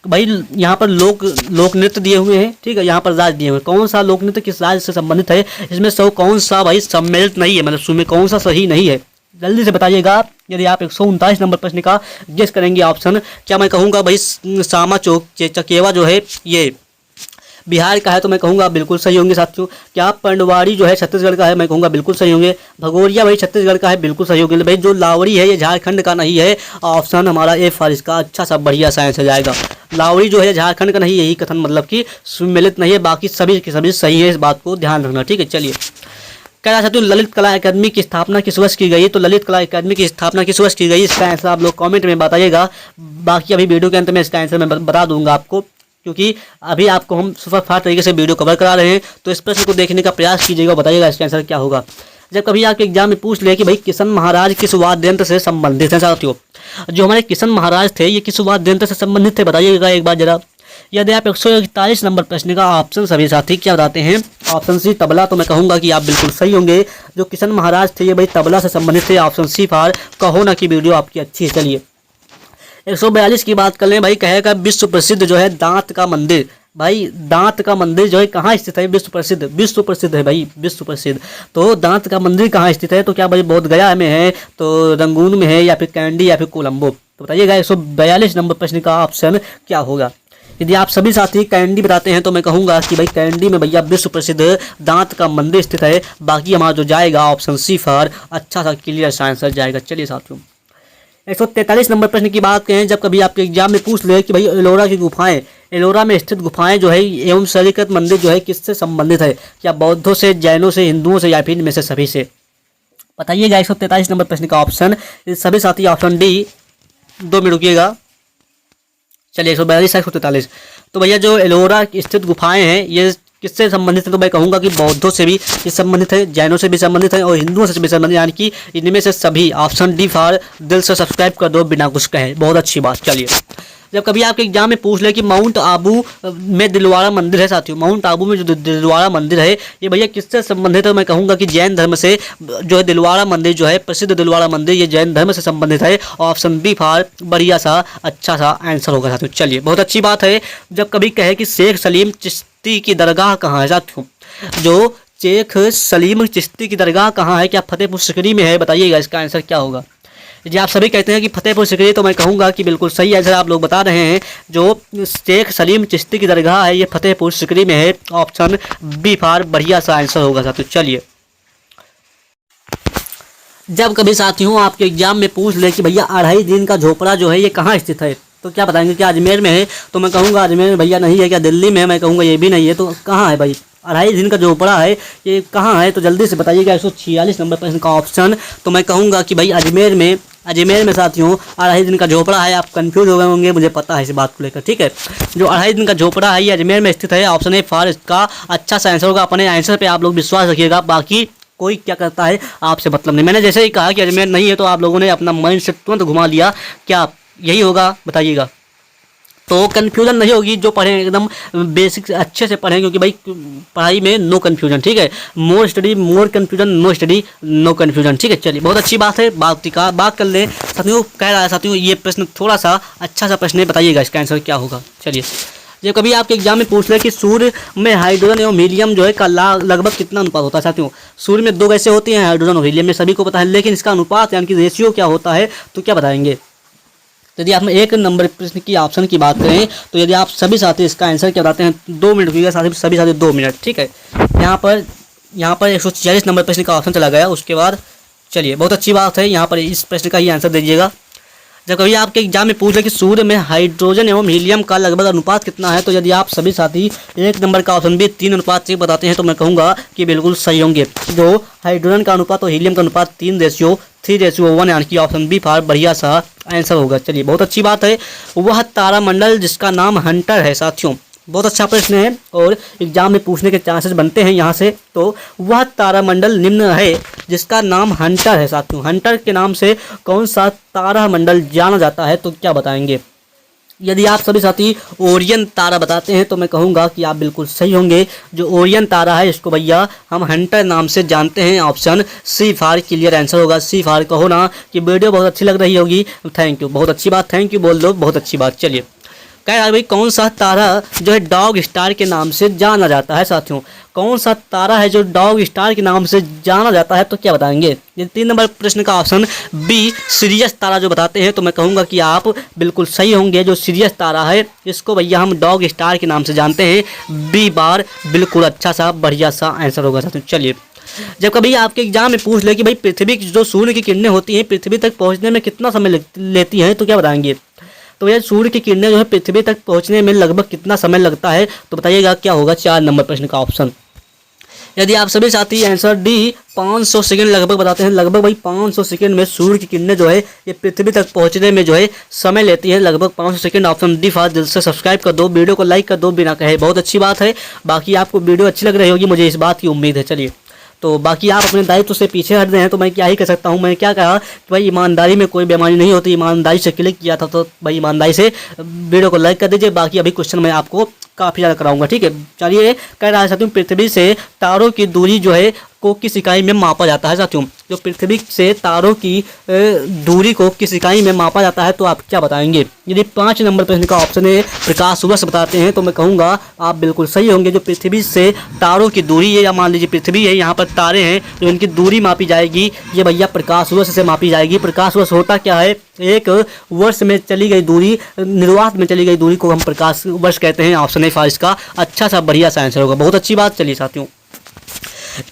भाई यहाँ पर लोक नृत्य दिए हुए हैं, ठीक है, यहाँ पर राज्य दिए हुए हैं, कौन सा लोक नृत्य किस राज्य से संबंधित है, इसमें सब कौन सा भाई सम्मिलित नहीं है, मतलब सुमे कौन सा सही नहीं है, जल्दी से बताइएगा। यदि आप 139 नंबर प्रश्न का गेस करेंगे ऑप्शन, क्या मैं कहूँगा भाई सामा चकेवा जो है ये बिहार का है, तो मैं कहूँगा बिल्कुल सही होंगे साथियों। क्या पंडवाड़ी जो है छत्तीसगढ़ का है, मैं कहूँगा बिल्कुल सही होंगे। भगोरिया भाई छत्तीसगढ़ का है, बिल्कुल सही होंगे। भाई जो लावड़ी है ये झारखंड का नहीं है, ऑप्शन हमारा ए फारिस का अच्छा सा बढ़िया साइंस हो जाएगा। लावड़ी जो है झारखंड का नहीं, यही कथन मतलब कि सुमेलित नहीं है, बाकी सभी के सभी सही है, इस बात को ध्यान रखना, ठीक है। चलिए कह रहा था ललित कला अकादमी की स्थापना किस वर्ष की गई, तो ललित कला अकादमी की स्थापना किस वर्ष की गई, इसका आंसर आप लोग कमेंट में बताइएगा। बाकी अभी वीडियो के अंत में इसका आंसर मैं बता दूंगा आपको, क्योंकि अभी आपको हम सुपरफास्ट तरीके से वीडियो कवर करा रहे हैं, तो इस प्रश्न को देखने का प्रयास कीजिएगा, बताइएगा इसका आंसर क्या होगा। जब कभी आपके एग्जाम में पूछ ले कि भाई किशन महाराज किस वाद्य यंत्र से संबंधित हैं साथियों, जो हमारे किशन महाराज थे ये किस वाद्य यंत्र से संबंधित थे, बताइएगा एक बार जरा। यदि आप 141 नंबर प्रश्न का ऑप्शन सभी साथी क्या बताते हैं, ऑप्शन सी तबला, तो मैं कहूँगा कि आप बिल्कुल सही होंगे। जो किशन महाराज थे ये भाई तबला से संबंधित थे, ऑप्शन सी फार कहो ना कि वीडियो आपकी अच्छी है। चलिए 142 की बात कर लें, भाई कहेगा विश्व प्रसिद्ध जो है दांत का मंदिर, भाई दांत का मंदिर जो है कहाँ स्थित है, विश्व प्रसिद्ध है भाई, विश्व प्रसिद्ध। तो दांत का मंदिर कहाँ स्थित है, तो क्या भाई बोध गया में है, तो रंगून में है, या फिर कैंडी, या फिर कोलंबो, तो बताइएगा 142 नंबर प्रश्न का ऑप्शन क्या होगा। यदि आप सभी साथी कैंडी बताते हैं, तो मैं कहूँगा कि भाई कैंडी में भैया विश्व प्रसिद्ध दांत का मंदिर स्थित है। बाकी हमारा जो जाएगा ऑप्शन सी फार अच्छा सा क्लियर सा आंसर जाएगा। चलिए साथियों 143 नंबर प्रश्न की बात करें, जब कभी आपके एग्जाम में पूछ ले कि भाई एलोरा की गुफाएं, एलोरा में स्थित गुफाएं जो है एवं शरीकृत मंदिर जो है किससे संबंधित है, क्या बौद्धों से, जैनों से, हिंदुओं से, या फिर इनमें से सभी से, बताइएगा। 143 नंबर प्रश्न का ऑप्शन सभी साथी ऑप्शन डी, 2 मिनट रुकिएगा। चलिए 142 143, तो भैया जो एलोरा स्थित गुफाएं हैं ये किससे संबंधित है, तो मैं कहूँगा कि बौद्धों से भी ये संबंधित है, जैनों से भी संबंधित है और हिंदुओं से भी संबंधित, यानी कि इनमें से सभी। ऑप्शन डी फार दिल से सब्सक्राइब कर दो बिना कुछ कहे, बहुत अच्छी बात। चलिए जब कभी आपके एग्जाम में पूछ ले कि माउंट आबू में दिलवाड़ा मंदिर है साथियों, माउंट आबू में जो दिलवाड़ा मंदिर है ये भैया किससे संबंधित है, मैं कहूँगा कि जैन धर्म से जो है दिलवाड़ा मंदिर जो है प्रसिद्ध दिलवाड़ा मंदिर ये जैन धर्म से संबंधित है। ऑप्शन बी फार बढ़िया सा अच्छा सा आंसर होगा साथियों। चलिए बहुत अच्छी बात है। जब कभी कहे कि शेख सलीम चिश्ती की दरगाह कहाँ है साथियों, जो शेख सलीम चिश्ती की दरगाह कहाँ है, क्या फतेहपुर सिकरी में है, बताइएगा इसका आंसर क्या होगा। जी आप सभी कहते हैं कि फतेहपुर सिकरी, तो मैं कहूँगा कि बिल्कुल सही आंसर आप लोग बता रहे हैं। जो शेख सलीम चिश्ती की दरगाह है ये फतेहपुर सिकरी में है। ऑप्शन बी फार बढ़िया सा आंसर होगा साथियों। चलिए जब कभी साथियों आपके एग्जाम में पूछ ले कि भैया 2.5 दिन का झोपड़ा जो है ये कहाँ स्थित है, तो क्या बताएंगे, क्या अजमेर में है, तो मैं कहूँगा अजमेर में भैया नहीं है। क्या दिल्ली में है, मैं कहूँगा ये भी नहीं है। तो कहाँ है भाई अढ़ाई दिन का झोपड़ा है ये कहाँ है, तो जल्दी से बताइएगा। 146 नंबर प्रश्न का ऑप्शन, तो मैं कहूँगा कि भाई अजमेर में साथियों अढ़ाई दिन का झोपड़ा है। आप कंफ्यूज हो गए होंगे, मुझे पता है इस बात को लेकर, ठीक है। जो अढ़ाई दिन का झोपड़ा है ये अजमेर में स्थित है। ऑप्शन ए फॉर इसका अच्छा सा आंसर होगा। अपने आंसर पे आप लोग विश्वास रखिएगा, बाकी कोई क्या करता है आपसे मतलब नहीं। मैंने जैसे ही कहा कि अजमेर नहीं है तो आप लोगों ने अपना माइंड से तुरंत घुमा लिया। क्या यही होगा, बताइएगा। तो कन्फ्यूजन नहीं होगी, जो पढ़ें एकदम बेसिक अच्छे से पढ़ें, क्योंकि भाई पढ़ाई में नो कन्फ्यूजन, ठीक है। More study more confusion, no study no confusion, ठीक है। चलिए बहुत अच्छी बात है। बात कर ले साथियों। कह रहा है साथियों ये प्रश्न थोड़ा सा अच्छा सा प्रश्न है, बताइएगा इसका आंसर क्या होगा। चलिए, जब कभी आपके एग्जाम में पूछ ले कि सूर्य में हाइड्रोजन एवं हीलियम जो है का लगभग कितना अनुपात होता है साथियों। सूर्य में 2 गैसें होती हैं, हाइड्रोजन और हीलियम में, सभी को पता है, लेकिन इसका अनुपात यानी कि रेशियो क्या होता है, तो क्या बताएंगे। यदि आप 1 नंबर प्रश्न की ऑप्शन की बात करें तो यदि आप सभी साथी इसका आंसर क्या बताते हैं, 2 मिनट रुकिएगा साथी, सभी साथी 2 मिनट, ठीक है। यहाँ पर 146 नंबर प्रश्न का ऑप्शन चला गया। उसके बाद चलिए बहुत अच्छी बात है, यहाँ पर इस प्रश्न का ही आंसर दीजिएगा। जब कभी आपके एग्जाम में पूछ ले कि सूर्य में हाइड्रोजन एवं हीलियम का लगभग अनुपात कितना है, तो यदि आप सभी साथी 1 नंबर का ऑप्शन भी 3:1 बताते हैं तो मैं कहूँगा कि बिल्कुल सही होंगे। जो हाइड्रोजन का अनुपात और हीलियम का अनुपात 3:1 यानी कि ऑप्शन बी फॉर बढ़िया सा आंसर होगा। चलिए बहुत अच्छी बात है। वह तारामंडल जिसका नाम हंटर है साथियों, बहुत अच्छा प्रश्न है और एग्जाम में पूछने के चांसेस बनते हैं यहाँ से। तो वह तारामंडल निम्न है जिसका नाम हंटर है साथियों। हंटर के नाम से कौन सा तारामंडल जाना जाता है, तो क्या बताएंगे। यदि आप सभी साथी ओरियन तारा बताते हैं तो मैं कहूँगा कि आप बिल्कुल सही होंगे। जो ओरियन तारा है इसको भैया हम हंटर नाम से जानते हैं। Option C for clear answer होगा। सी फॉर कहो ना कि वीडियो बहुत अच्छी लग रही होगी। थैंक यू, बहुत अच्छी बात, थैंक यू बोल दो, बहुत अच्छी बात। चलिए, कह रहा है भाई कौन सा तारा जो है डॉग स्टार के नाम से जाना जाता है साथियों। कौन सा तारा है जो डॉग स्टार के नाम से जाना जाता है, तो क्या बताएंगे। ये 3 नंबर प्रश्न का ऑप्शन बी सीरियस तारा जो बताते हैं तो मैं कहूँगा कि आप बिल्कुल सही होंगे। जो सीरियस तारा है इसको भैया हम डॉग स्टार के नाम से जानते हैं। बी बार बिल्कुल अच्छा सा बढ़िया सा आंसर होगा साथियों। चलिए, जब कभी आपके एग्जाम में पूछ ले कि भाई पृथ्वी की जो सूर्य की किरणें होती हैं पृथ्वी तक पहुँचने में कितना समय लेती हैं, तो क्या बताएंगे। तो यह सूर्य की किरणें जो है पृथ्वी तक पहुंचने में लगभग कितना समय लगता है, तो बताइएगा क्या होगा। 4 नंबर प्रश्न का ऑप्शन। यदि आप सभी साथी आंसर डी 500 सेकंड लगभग बताते हैं, लगभग भाई 500 सेकंड में सूर्य की किरणें जो है ये पृथ्वी तक पहुंचने में जो है समय लेती है, लगभग 500 सेकंड। Option D for. दिल से सब्सक्राइब कर दो, वीडियो को लाइक कर दो बिना कहे, बहुत अच्छी बात है। बाकी आपको वीडियो अच्छी लग रही होगी, मुझे इस बात की उम्मीद है। चलिए, तो बाकी आप अपने दायित्व से पीछे हट रहे हैं तो मैं क्या ही कर सकता हूं। मैंने क्या कहा कि भाई ईमानदारी में कोई बेमानी नहीं होती, ईमानदारी से क्लिक किया था तो भाई ईमानदारी से वीडियो को लाइक कर दीजिए। बाकी अभी क्वेश्चन मैं आपको काफ़ी ज़्यादा कराऊंगा, ठीक है। चलिए, कह रहा है साथियों पृथ्वी से तारों की दूरी जो है को किस इकाई में मापा जाता है साथियों। जो पृथ्वी से तारों की दूरी को किस इकाई में मापा जाता है, तो आप क्या बताएंगे। यदि 5 नंबर प्रश्न का ऑप्शन है प्रकाश वर्ष बताते हैं तो मैं कहूँगा आप बिल्कुल सही होंगे। जो पृथ्वी से तारों की दूरी है, या मान लीजिए पृथ्वी है, यहाँ पर तारे हैं, जो इनकी दूरी मापी जाएगी ये भैया प्रकाश वर्ष से मापी जाएगी। प्रकाश वर्ष होता क्या है, एक वर्ष में चली गई दूरी, निर्वात में चली गई दूरी को हम प्रकाश वर्ष कहते हैं। ऑप्शन है फॉर इसका अच्छा सा बढ़िया सा आंसर होगा। बहुत अच्छी बात। चलिए साथियों,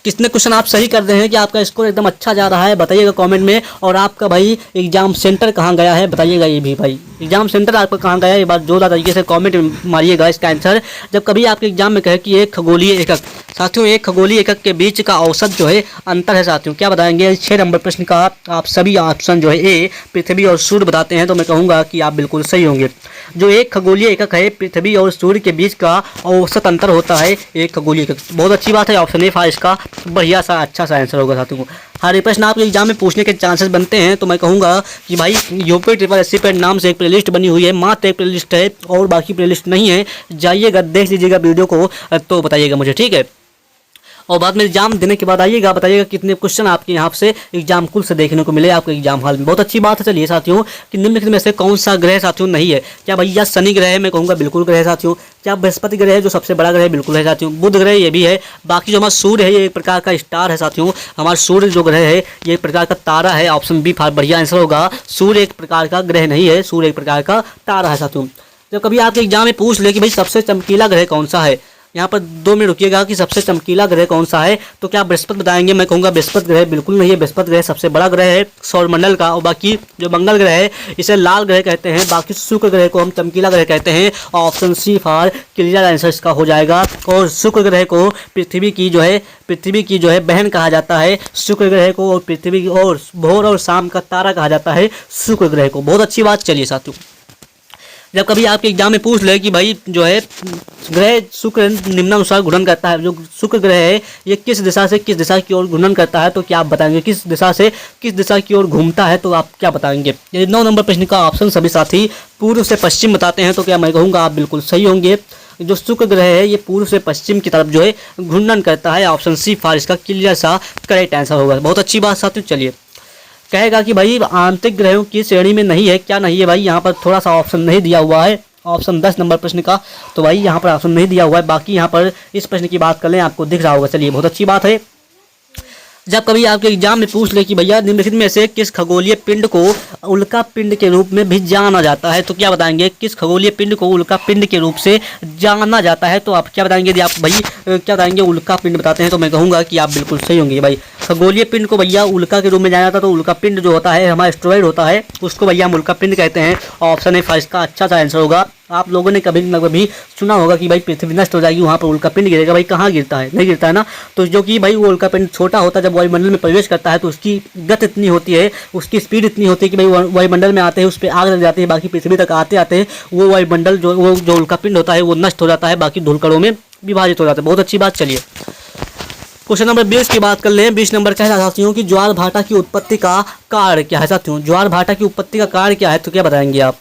कितने क्वेश्चन आप सही कर रहे हैं कि आपका स्कोर एकदम अच्छा जा रहा है, बताइएगा कमेंट में। और आपका भाई एग्जाम सेंटर कहाँ गया है बताइएगा ये भी। भाई एग्जाम सेंटर आपका कहाँ गया है ये बात जोरदार तरीके से कमेंट में मारिएगा इसका आंसर। जब कभी आपके एग्जाम में कहे कि एक खगोलीय एकक साथियों, एक खगोलीय एकक के बीच का औसत जो है अंतर है साथियों, क्या बताएंगे। 6 नंबर प्रश्न का आप सभी ऑप्शन जो है ए पृथ्वी और सूर्य बताते हैं तो मैं कहूँगा कि आप बिल्कुल सही होंगे। जो एक खगोलीय एकक है पृथ्वी और सूर्य के बीच का औसत अंतर होता है एक खगोलीय एकक। बहुत अच्छी बात है। ऑप्शन ए फॉर इसका बढ़िया सा अच्छा सा आंसर होगा साथियों। हर प्रश्न आपके एग्जाम में पूछने के चांसेस बनते हैं तो मैं कहूँगा कि भाई यूपी ट्रिपल एससी पेड नाम से एक प्लेलिस्ट बनी हुई है, मात्र एक प्लेलिस्ट है और बाकी प्लेलिस्ट नहीं है। जाइएगा देख लीजिएगा वीडियो को तो बताइएगा मुझे, ठीक है। और बाद में एग्जाम देने के बाद आइएगा, बताइएगा कितने क्वेश्चन आपके यहाँ से एग्जाम कुल से देखने को मिले आपके एग्जाम हॉल में। बहुत अच्छी बात है। चलिए साथियों, कि निम्नलिखित में से कौन सा ग्रह साथियों नहीं है। क्या भैया शनि ग्रह है, मैं कहूँगा बिल्कुल ग्रह है साथियों। क्या बृहस्पति ग्रह है जो सबसे बड़ा ग्रह है, बिल्कुल है साथियों। बुध ग्रह ये भी है। बाकी जो हमारा सूर्य है ये एक प्रकार का स्टार है साथियों। हमारा सूर्य जो ग्रह है ये एक प्रकार का तारा है। ऑप्शन बी फॉर बढ़िया आंसर होगा। सूर्य एक प्रकार का ग्रह नहीं है, सूर्य एक प्रकार का तारा है साथियों। जब कभी आपके एग्जाम में पूछ ले कि भाई सबसे चमकीला ग्रह कौन सा है, यहाँ पर 2 मिनट रुकिएगा कि सबसे चमकीला ग्रह कौन सा है, तो क्या बृहस्पति बताएंगे? मैं कहूँगा बृहस्पति ग्रह बिल्कुल नहीं है। बृहस्पति ग्रह सबसे बड़ा ग्रह है सौरमंडल का, और बाकी जो मंगल ग्रह है इसे लाल ग्रह कहते हैं, बाकी शुक्र ग्रह को हम चमकीला ग्रह कहते हैं। Option C for clear answer इसका हो जाएगा। और शुक्र ग्रह को पृथ्वी की जो है बहन कहा जाता है शुक्र ग्रह को, और पृथ्वी की और भोर और शाम का तारा कहा जाता है शुक्र ग्रह को। बहुत अच्छी बात। चलिए साथियों, जब कभी आपके एग्जाम में पूछ ले कि भाई जो है ग्रह शुक्र निम्नानुसार घूर्णन करता है, जो शुक्र ग्रह है ये किस दिशा से किस दिशा की ओर घूर्णन करता है, तो क्या आप बताएंगे? किस दिशा से किस दिशा की ओर घूमता है, तो आप क्या बताएंगे? यदि 9 नंबर प्रश्न का ऑप्शन सभी साथी पूर्व से पश्चिम बताते हैं तो क्या मैं कहूँगा आप बिल्कुल सही होंगे। जो शुक्र ग्रह है ये पूर्व से पश्चिम की तरफ जो है घूर्णन करता है। ऑप्शन सी फॉर इसका क्लियर सा करेक्ट आंसर होगा। बहुत अच्छी बात साथियों। चलिए, कहेगा कि भाई आंतरिक ग्रहों की श्रेणी में नहीं है, क्या नहीं है भाई? यहाँ पर थोड़ा सा ऑप्शन नहीं दिया हुआ है, ऑप्शन 10 नंबर प्रश्न का, तो भाई यहाँ पर ऑप्शन नहीं दिया हुआ है। बाकी यहाँ पर इस प्रश्न की बात कर लें आपको दिख रहा होगा। चलिए, बहुत अच्छी बात है। जब कभी आपके एग्जाम में पूछ ले कि भैया निम्नलिखित में से किस खगोलीय पिंड को उल्का पिंड के रूप में भी जाना जाता है, तो क्या बताएंगे? किस खगोलीय पिंड को उल्का पिंड के रूप से जाना जाता है, तो आप क्या बताएंगे? यदि आप भाई क्या बताएंगे उल्का पिंड बताते हैं तो मैं कहूँगा कि आप बिल्कुल सही होंगे। भाई खगोलीय पिंड को भैया उल्का के रूप में जाना जाता है, तो उल्का पिंड जो होता है हमारा एस्टेरॉयड होता है उसको भैया हम उल्का पिंड कहते हैं। ऑप्शन ए फर्स्ट का अच्छा सा आंसर होगा। आप लोगों ने कभी ना कभी सुना होगा कि भाई पृथ्वी नष्ट हो जाएगी, वहाँ पर उल्का पिंड गिरेगा। भाई कहाँ गिरता है? नहीं गिरता है ना। तो जो कि भाई वो उल्का पिंड छोटा होता है, जब वायुमंडल में प्रवेश करता है तो उसकी गति इतनी होती है, उसकी स्पीड इतनी होती है कि भाई वायुमंडल में आते हैं उस पर आग लग जाती है, बाकी पृथ्वी तक आते आते वो वायुमंडल जो उल्का पिंड होता है वो नष्ट हो जाता है, बाकी धूलकणों में विभाजित हो जाता है। बहुत अच्छी बात। चलिए, क्वेश्चन नंबर 20 की बात कर लें। 20 नंबर कह रहा साथियों कि ज्वार भाटा की उत्पत्ति का कारण क्या है? साथियों, ज्वार भाटा की उत्पत्ति का कारण क्या है, तो क्या बताएंगे आप?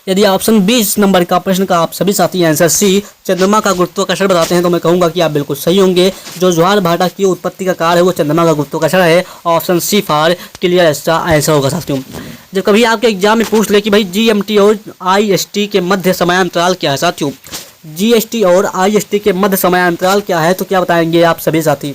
यदि ऑप्शन 20 नंबर का प्रश्न का आप सभी साथी आंसर सी चंद्रमा का गुरुत्वाकर्षण बताते हैं तो मैं कहूँगा कि आप बिल्कुल सही होंगे। जो ज्वार भाटा की उत्पत्ति का कारण है वो चंद्रमा का गुरुत्वाकर्षण है। ऑप्शन सी फॉर क्लियर इसका आंसर होगा साथियों। जब कभी आपके एग्जाम में पूछ ले कि भाई GMT और IST के मध्य समयांतराल क्या है साथियों, GST और IST के मध्य समयांतराल क्या है, तो क्या बताएंगे आप सभी साथी?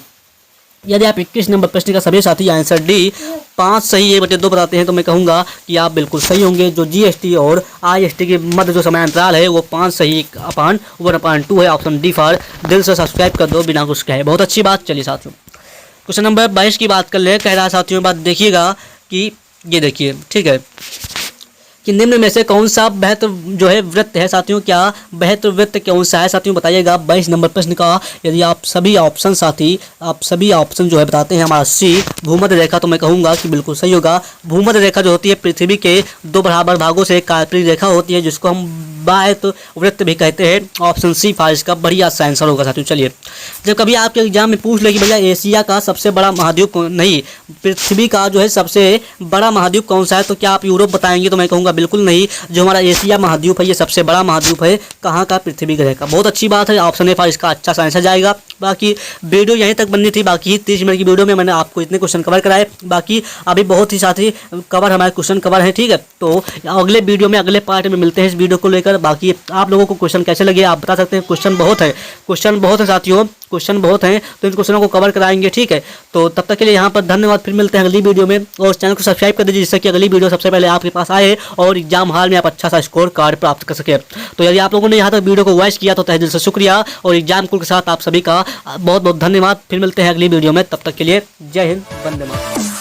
यदि आप 21 नंबर प्रश्न का सभी साथी आंसर डी 5 सही 1/2 बताते हैं तो मैं कहूँगा कि आप बिल्कुल सही होंगे। जो GST और IST के मध्य जो समयांतराल है वो 5 सही 1/1/2 है। ऑप्शन डी फॉर दिल से सब्सक्राइब कर दो बिना कुछ कहे। बहुत अच्छी बात। चलिए साथियों, क्वेश्चन नंबर 22 की बात कर ले। कह रहा साथियों बात देखिएगा कि ये देखिए, ठीक है, कि निम्न में से कौन सा बेहतर जो है वृत्त है साथियों? क्या बेहतर वृत्त कौन सा है साथियों? बताइएगा। 22 नंबर प्रश्न का यदि आप सभी ऑप्शन जो है बताते हैं हमारा सी भूमध्य रेखा, तो मैं कहूँगा कि बिल्कुल सही होगा। भूमध्य रेखा जो होती है पृथ्वी के 2 बराबर भागों से एक काल्पनिक रेखा होती है जिसको हम बाह्य वृत्त भी कहते हैं। ऑप्शन सी फॉर इसका बढ़िया सा आंसर होगा साथियों। चलिए, जब कभी आपके एग्जाम में पूछ ले कि भैया एशिया का सबसे बड़ा महाद्वीप नहीं, पृथ्वी का जो है सबसे बड़ा महाद्वीप कौन सा है, तो क्या आप यूरोप बताएंगे? तो मैं कहूँगा बिल्कुल नहीं। जो हमारा एशिया महाद्वीप है ये सबसे बड़ा महाद्वीप है। कहाँ का? पृथ्वी ग्रह का। बहुत अच्छी बात है। ऑप्शन ए फॉर इसका अच्छा सा आंसर जाएगा। बाकी वीडियो यहीं तक बननी थी। बाकी 30 मिनट की वीडियो में मैंने आपको इतने क्वेश्चन कवर कराए। बाकी अभी बहुत ही साथी कवर हमारे क्वेश्चन कवर है, ठीक है। तो अगले वीडियो में अगले पार्ट में मिलते हैं इस वीडियो को लेकर। बाकी आप लोगों को क्वेश्चन कैसे लगे आप बता सकते हैं। क्वेश्चन बहुत है साथियों, क्वेश्चन बहुत हैं, तो इन क्वेश्चनों को कवर कराएंगे, ठीक है। तो तब तक के लिए यहाँ पर धन्यवाद। फिर मिलते हैं अगली वीडियो में, और चैनल को सब्सक्राइब कर दीजिए जिससे कि अगली वीडियो सबसे पहले आपके पास आए और एग्जाम हॉल में आप अच्छा सा स्कोर कार्ड प्राप्त कर सके। तो यदि आप लोगों ने यहाँ तक वीडियो को वॉच किया तो तहे दिल से शुक्रिया, और एग्जाम कुल के साथ आप सभी का बहुत बहुत धन्यवाद। फिर मिलते हैं अगली वीडियो में, तब तक के लिए जय हिंद, वंदे मातरम।